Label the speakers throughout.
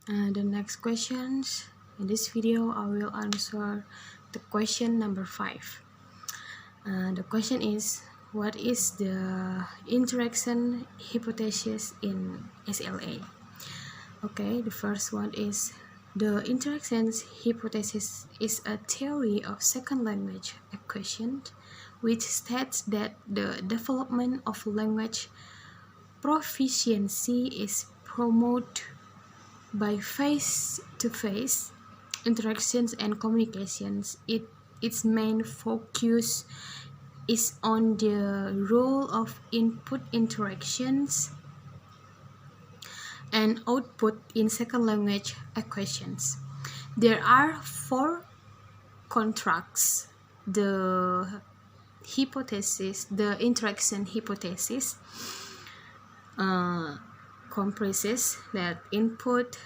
Speaker 1: The next questions in this video, I will answer the question number 5. The question is, what is the interaction hypothesis in SLA? Okay, the first one is the interaction hypothesis is a theory of second language acquisition which states that the development of language proficiency is promoted by face-to-face interactions and communications. Its main focus is on the role of input interactions and output in second language acquisitions. There are 4 contracts. The interaction hypothesis comprises that input,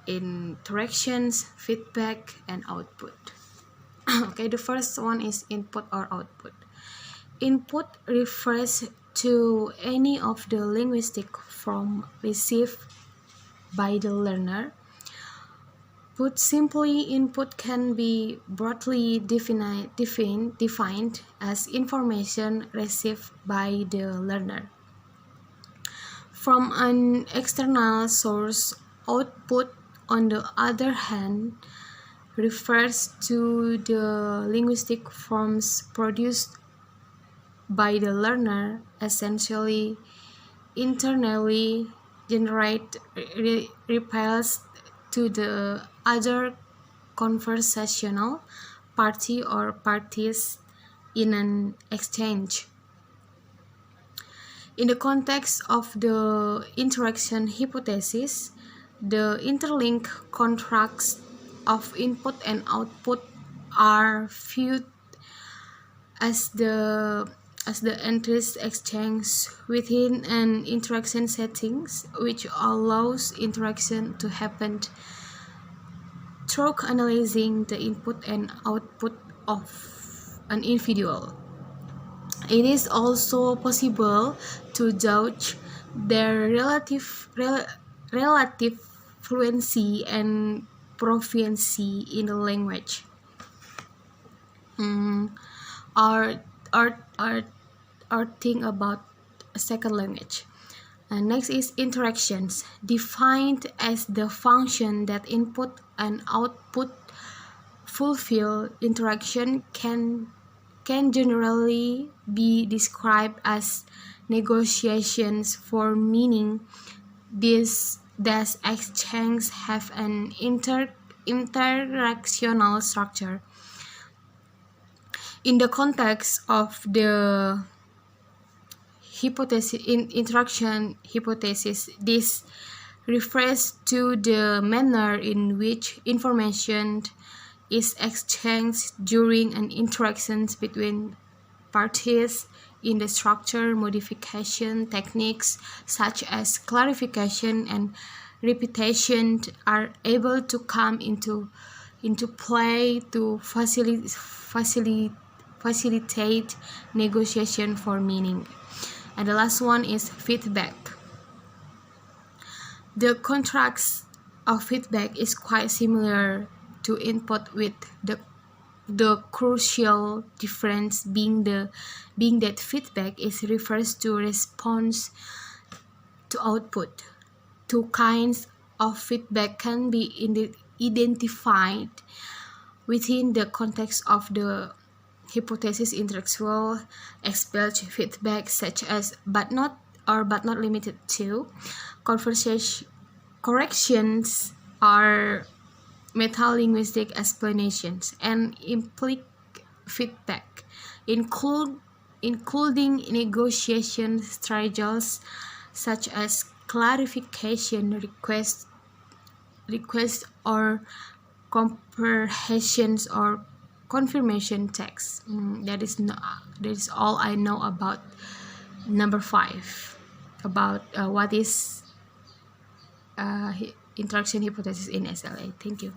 Speaker 1: interactions, feedback, and output. Okay, the first one is input or output. Input refers to any of the linguistic form received by the learner. Put simply, input can be broadly defined as information received by the learner from an external source. Output, on the other hand, refers to the linguistic forms produced by the learner, essentially internally generated replies to the other conversational party or parties in an exchange. In the context of the interaction hypothesis, the interlinked contracts of input and output are viewed as the entries exchanged within an interaction settings, which allows interaction to happen through analyzing the input and output of an individual. It is also possible to judge their relative fluency and proficiency in the language. Or think about a second language. And next is interactions, defined as the function that input and output fulfill. Interaction can generally be described as negotiations for meaning. These exchanges have an interactional structure. In the context of the interaction hypothesis, this refers to the manner in which information is exchanged during an interaction between parties. In the structure, modification techniques such as clarification and repetition are able to come into play to facilitate negotiation for meaning. And the last one is feedback. The contracts of feedback is quite similar to input, with the crucial difference being that feedback refers to response to output. 2 kinds of feedback can be identified within the context of the hypothesis: intellectual expert feedback, such as but not limited to conversation corrections, are metalinguistic explanations, and implicit feedback, including negotiation strategies such as clarification requests or comprehensions or confirmation text. That is all I know about number 5, about what is interaction hypothesis in SLA. Thank you.